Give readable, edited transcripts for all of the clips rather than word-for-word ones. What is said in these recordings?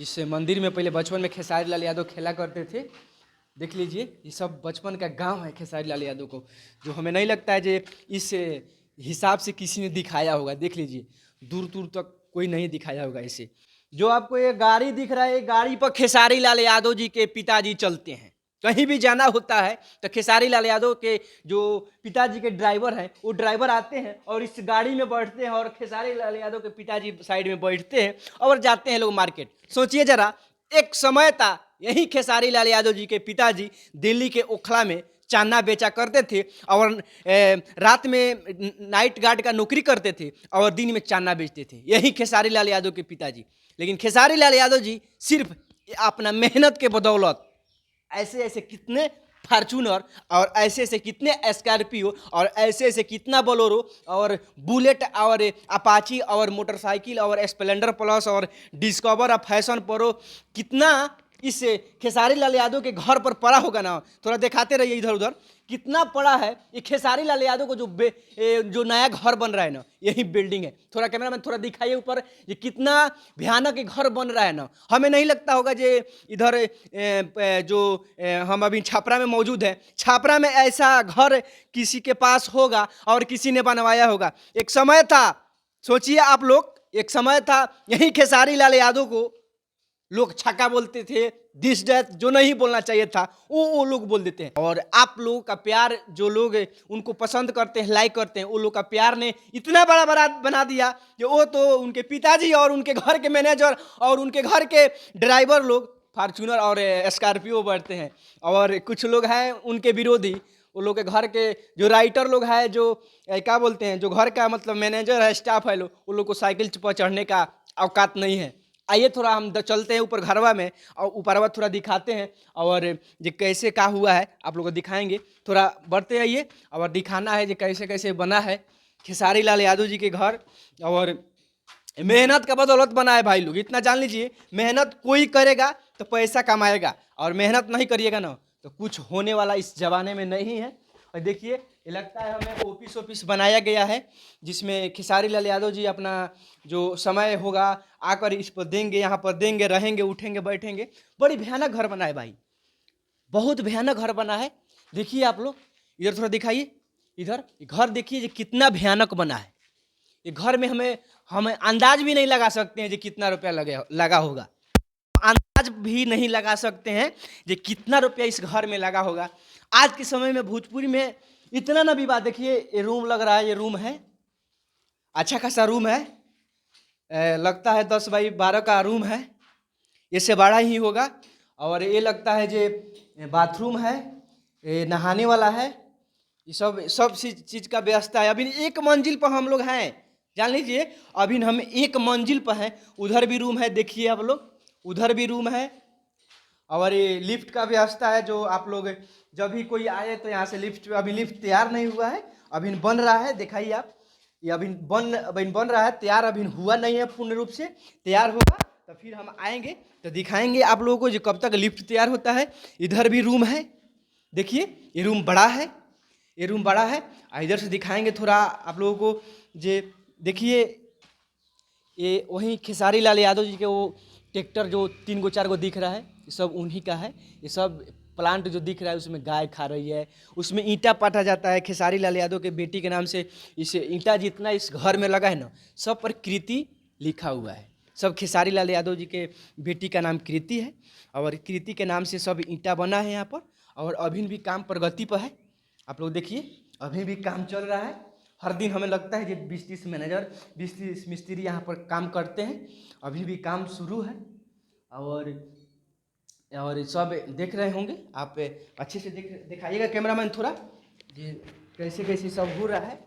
इस मंदिर में पहले बचपन में खेसारी लाल यादव खेला करते थे। देख लीजिए, ये सब बचपन का गांव है खेसारी लाल यादव को, जो हमें नहीं लगता है जो इस हिसाब से किसी ने दिखाया होगा। देख लीजिए, दूर दूर तक कोई नहीं दिखाया होगा इसे। जो आपको ये गाड़ी दिख रहा है, ये गाड़ी पर खेसारी लाल यादव जी के पिताजी चलते हैं। कहीं भी जाना होता है तो खेसारी लाल यादव के जो पिताजी के ड्राइवर हैं, वो ड्राइवर आते हैं और इस गाड़ी में बैठते हैं और खेसारी लाल यादव के पिताजी साइड में बैठते हैं और जाते हैं लोग मार्केट। सोचिए जरा, एक समय था यही खेसारी लाल यादव जी के पिताजी दिल्ली के ओखला में चाना बेचा करते थे और रात में नाइट गार्ड का नौकरी करते थे और दिन में चाना बेचते थे, यही खेसारी लाल यादव के पिताजी। लेकिन खेसारी लाल यादव जी सिर्फ अपना मेहनत के बदौलत ऐसे ऐसे कितने फार्चूनर और ऐसे ऐसे कितने स्कॉर्पियो और ऐसे ऐसे कितना बोलेरो और बुलेट और अपाची और मोटरसाइकिल और स्प्लेंडर प्लस और डिस्कवर और फैशन प्रो कितना इस खेसारी लाल यादव के घर पर पड़ा होगा ना। थोड़ा दिखाते रहिए इधर उधर कितना पड़ा है ये खेसारी लाल यादव को। जो नया घर बन रहा है ना, यही बिल्डिंग है। थोड़ा कैमरामैन थोड़ा दिखाइए ऊपर, ये कितना भयानक घर बन रहा है ना। हमें नहीं लगता होगा जे इधर जो हम अभी छापरा में मौजूद है, छापरा में ऐसा घर किसी के पास होगा और किसी ने बनवाया होगा। एक समय था, सोचिए आप लोग, एक समय था यही खेसारी लाल यादव को लोग छक्का बोलते थे, दिस डेथ जो नहीं बोलना चाहिए था वो लोग बोल देते हैं। और आप लोगों का प्यार, जो लोग उनको पसंद करते हैं, लाइक करते हैं, वो लोग का प्यार ने इतना बड़ा बड़ा बना दिया कि वो तो उनके पिताजी और उनके घर के मैनेजर और उनके घर के ड्राइवर लोग फार्चूनर और स्कॉर्पियो बढ़ते हैं। और कुछ लोग हैं उनके विरोधी, वो लोग के घर के जो राइटर लोग हैं, जो क्या बोलते हैं, जो घर का मतलब मैनेजर है, स्टाफ है लोग, वो लोग को साइकिल पर चढ़ने का औकात नहीं है। आइए थोड़ा हम चलते हैं ऊपर घरवा में और ऊपरवा थोड़ा दिखाते हैं और ये कैसे क्या हुआ है आप लोगों को दिखाएंगे। थोड़ा बढ़ते आइए और दिखाना है जो कैसे कैसे बना है खेसारी लाल यादव जी के घर। और मेहनत का बदौलत बना है भाई लोग, इतना जान लीजिए। मेहनत कोई करेगा तो पैसा कमाएगा और मेहनत नहीं करिएगा ना तो कुछ होने वाला इस जमाने में नहीं है। और देखिए, ये लगता है हमें ऑफिस बनाया गया है जिसमें खेसारी लाल यादव जी अपना जो समय होगा आकर इस पर देंगे, यहाँ पर देंगे, रहेंगे, उठेंगे, बैठेंगे। बड़ी भयानक घर बना है भाई, बहुत भयानक घर बना है। देखिए आप लोग इधर थोड़ा दिखाइए, इधर घर देखिए कितना भयानक बना है। ये घर में हमें अंदाज भी नहीं लगा सकते हैं जो कितना रुपया लगा होगा। अंदाज भी नहीं लगा सकते हैं जो कितना रुपया इस घर में लगा होगा। आज के समय में भोजपुरी में इतना ना विवाद। देखिए ये रूम लग रहा है, ये रूम है, अच्छा खासा रूम है, लगता है 10 बाई 12 का रूम है, इससे बड़ा ही होगा। और ये लगता है जो बाथरूम है, ये नहाने वाला है, ये सब चीज़ का व्यवस्था है। अभी एक मंजिल पर हम लोग हैं, जान लीजिए अभी हम एक मंजिल पर हैं। उधर भी रूम है, देखिए आप लोग, उधर भी रूम है। और ये लिफ्ट का व्यवस्था है, जो आप लोग जब भी कोई आए तो यहाँ से लिफ्ट, अभी लिफ्ट तैयार नहीं हुआ है, अभी बन रहा है। दिखाइए आप, ये अभी बन रहा है, तैयार अभी हुआ नहीं है पूर्ण रूप से। तैयार होगा तो फिर हम आएंगे तो दिखाएंगे आप लोगों को जो कब तक लिफ्ट तैयार होता है। इधर भी रूम है, देखिए ये रूम बड़ा है, ये रूम बड़ा है। इधर से दिखाएंगे थोड़ा आप लोगों को, जे देखिए ये वहीं खेसारी लाल यादव जी के वो ट्रैक्टर जो 3 गो 4 गो दिख रहा है, ये सब उन्हीं का है। ये सब प्लांट जो दिख रहा है उसमें गाय खा रही है, उसमें ईंटा पाटा जाता है खेसारी लाल यादव के बेटी के नाम से। इस ईंटा जितना इस घर में लगा है ना, सब पर कृति लिखा हुआ है। सब खेसारी लाल यादव जी के बेटी का नाम कृति है और कृति के नाम से सब ईंटा बना है यहाँ पर। और अभी भी काम प्रगति पर है, आप लोग देखिए अभी भी काम चल रहा है। हर दिन हमें लगता है कि 20-30 मैनेजर, 20-30 मिस्त्री यहाँ पर काम करते हैं। अभी भी काम शुरू है और सब देख रहे होंगे आप, अच्छे से दिखाइएगा कैमरामैन थोड़ा, ये कैसे कैसे सब हो रहा है।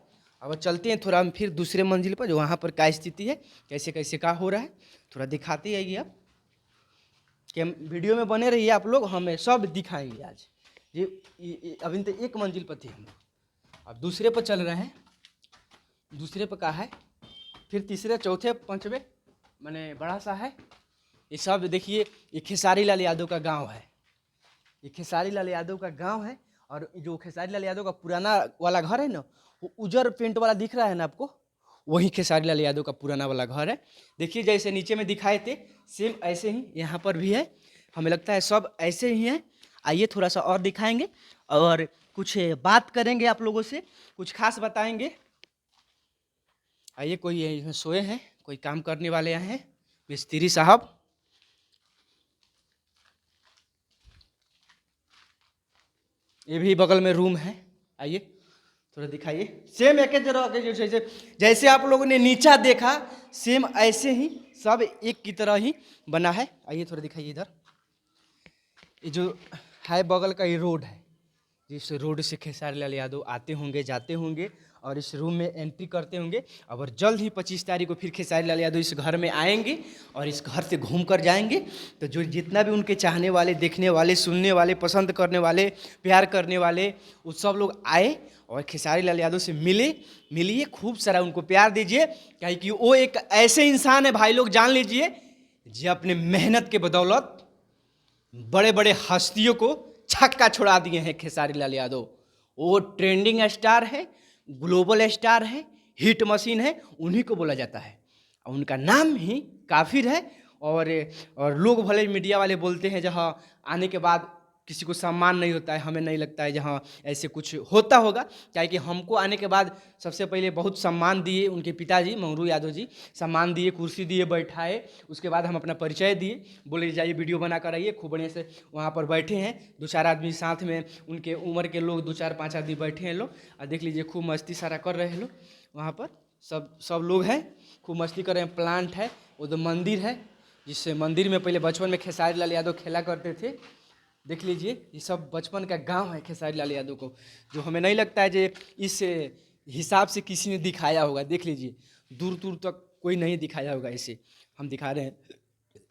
अब चलते हैं थोड़ा हम फिर दूसरे मंजिल पर, जो वहाँ पर क्या स्थिति है, कैसे कैसे क्या हो रहा है, थोड़ा दिखाते आइए आप। वीडियो में बने रहिए आप लोग, हमें सब दिखाएंगे आज। ये अभी तो एक मंजिल पर थे हम लोग, अब दूसरे पर चल रहे हैं। दूसरे पर कहा है, फिर तीसरे, चौथे, पांचवे, माने बड़ा सा है। ये सब देखिए, ये खेसारी लाल यादव का गांव है, ये खेसारी लाल यादव का गांव है। और जो खेसारी लाल यादव का पुराना वाला घर है ना, वो उजर पेंट वाला दिख रहा है ना आपको, वही खेसारी लाल यादव का पुराना वाला घर है। देखिए जैसे नीचे में दिखाए थे सेम ऐसे ही यहाँ पर भी है। हमें लगता है सब ऐसे ही हैं। आइए थोड़ा सा और दिखाएंगे और कुछ बात करेंगे आप लोगों से, कुछ खास बताएंगे। आइए, कोई इसमें सोए हैं, कोई काम करने वाले यहाँ हैं, मिस्त्री साहब। ये भी बगल में रूम है। आइए थोड़ा दिखाइए। सेम एक जगह जैसे जैसे आप लोगों ने नीचा देखा सेम ऐसे ही सब एक की तरह ही बना है। आइए थोड़ा दिखाइए इधर। ये जो है बगल का ये रोड है, जिस रोड से खेसारी लाल यादव आते होंगे जाते होंगे और इस रूम में एंट्री करते होंगे। और जल्द ही 25 तारीख को फिर खेसारी लाल यादव इस घर में आएंगे और इस घर से घूम कर जाएंगे। तो जो जितना भी उनके चाहने वाले, देखने वाले, सुनने वाले, पसंद करने वाले, प्यार करने वाले, वो सब लोग आए और खेसारी लाल यादव से मिलिए, खूब सारा उनको प्यार दीजिए। क्योंकि वो एक ऐसे इंसान है भाई लोग, जान लीजिए, जो अपने मेहनत के बदौलत बड़े बड़े हस्तियों को छक्का छुड़ा दिए हैं। खेसारी लाल यादव वो ट्रेंडिंग स्टार है, ग्लोबल स्टार है, हिट मशीन है, उन्हीं को बोला जाता है। उनका नाम ही काफिर है। और लोग भले मीडिया वाले बोलते हैं जहाँ आने के बाद किसी को सम्मान नहीं होता है, हमें नहीं लगता है जहाँ ऐसे कुछ होता होगा। क्या कि हमको आने के बाद सबसे पहले बहुत सम्मान दिए उनके पिताजी मंगरू यादव जी, सम्मान दिए, कुर्सी दिए, बैठाए। उसके बाद हम अपना परिचय दिए, बोले जाइए वीडियो बना कर आइए। खूब बढ़िया से वहाँ पर बैठे हैं 2-4 आदमी साथ में, उनके उम्र के लोग 2-4-5 आदमी बैठे हैं लोग। और देख लीजिए खूब मस्ती सारा कर रहे हैं लोग वहाँ पर। सब लोग हैं, खूब मस्ती कर रहे हैं। प्लांट है, वो तो मंदिर है, जिससे मंदिर में पहले बचपन में खेसारी लाल यादव खेला करते थे। देख लीजिए ये सब बचपन का गांव है खेसारी लाल यादव को, जो हमें नहीं लगता है जो इस हिसाब से किसी ने दिखाया होगा। देख लीजिए दूर दूर तक कोई नहीं दिखाया होगा, ऐसे हम दिखा रहे हैं।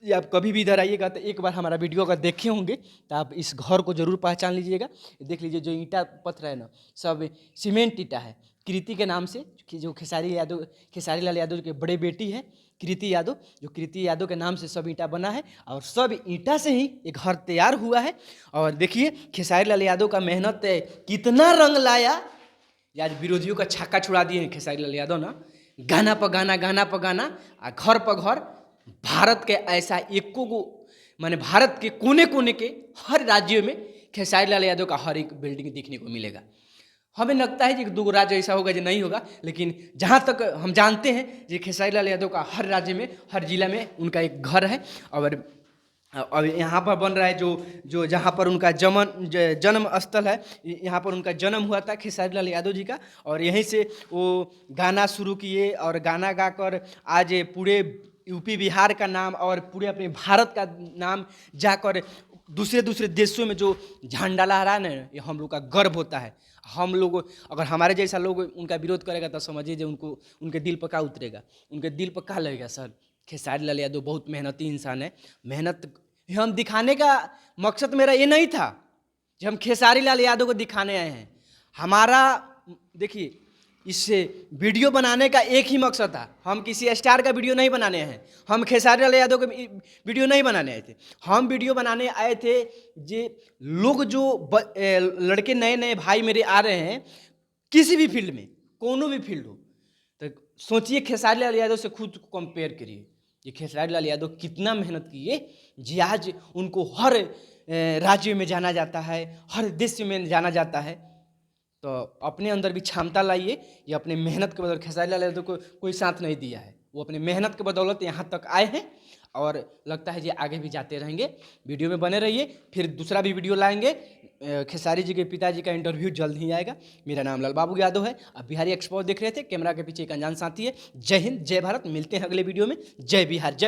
ये आप कभी भी इधर आइएगा तो एक बार हमारा वीडियो अगर देखे होंगे तो आप इस घर को जरूर पहचान लीजिएगा। देख लीजिए जो ईंटा पत्थर है ना, सब सीमेंट ईंटा है, कृति के नाम से, कि जो खेसारी लाल यादव के बड़े बेटी है कृति यादव, जो कृति यादव के नाम से सब ईंटा बना है और सब ईंटा से ही एक घर तैयार हुआ है। और देखिए खेसारी लाल यादव का मेहनत कितना रंग लाया। आज विरोधियों का छक्का छुड़ा दिए हैं खेसारी लाल यादव ना, गाना पर गाना, गाना पर गाना, घर पर घर। भारत के ऐसा एको को, माने भारत के कोने कोने के हर राज्य में खेसारी लाल यादव का हर एक बिल्डिंग देखने को मिलेगा। हमें लगता है कि 2 राज्य ऐसा होगा जो नहीं होगा, लेकिन जहाँ तक हम जानते हैं कि खेसारी लाल यादव का हर राज्य में, हर जिला में उनका एक घर है। और अब यहाँ पर बन रहा है जो जहाँ पर उनका जन्म स्थल है, यहाँ पर उनका जन्म हुआ था खेसारी लाल यादव जी का। और यहीं से वो गाना शुरू किए और गाना गाकर आज पूरे यूपी बिहार का नाम और पूरे अपने भारत का नाम जाकर दूसरे देशों में जो झंडा लहरा ना, ये हम लोग का गर्व होता है। हम लोग अगर हमारे जैसा लोग उनका विरोध करेगा तो समझिए जो उनके दिल पर क्या उतरेगा, उनके दिल पर क्या लगेगा। सर खेसारी लाल यादव बहुत मेहनती इंसान है। मेहनत हम दिखाने का मकसद मेरा ये नहीं था कि हम खेसारी लाल यादव को दिखाने आए हैं। हमारा देखिए इस वीडियो बनाने का एक ही मकसद था, हम किसी स्टार का वीडियो नहीं बनाने हैं, हम खेसारी लाल यादव का वीडियो नहीं बनाने आए थे। हम वीडियो बनाने आए थे जे लोग जो लड़के नए नए भाई मेरे आ रहे हैं किसी भी फील्ड में, कोनो भी फील्ड हो, तो सोचिए खेसारी लाल यादव से खुद को कंपेयर करिए। ये खेसारी लाल यादव कितना मेहनत किए जी, आज उनको हर राज्य में जाना जाता है, हर देश में जाना जाता है। तो अपने अंदर भी क्षमता लाइए। ये अपने मेहनत के बदौलत खेसारी लाल यादव को कोई साथ नहीं दिया है, वो अपने मेहनत के बदौलत यहाँ तक आए हैं और लगता है कि आगे भी जाते रहेंगे। वीडियो में बने रहिए, फिर दूसरा भी वीडियो लाएंगे। खेसारी जी के पिताजी का इंटरव्यू जल्द ही आएगा। मेरा नाम लाल बाबू यादव है, आप बिहारी एक्सपोर्ट देख रहे थे, कैमरा के पीछे एक अनजान साथी है। जय हिंद, जय भारत, मिलते हैं अगले वीडियो में। जय बिहार, जय।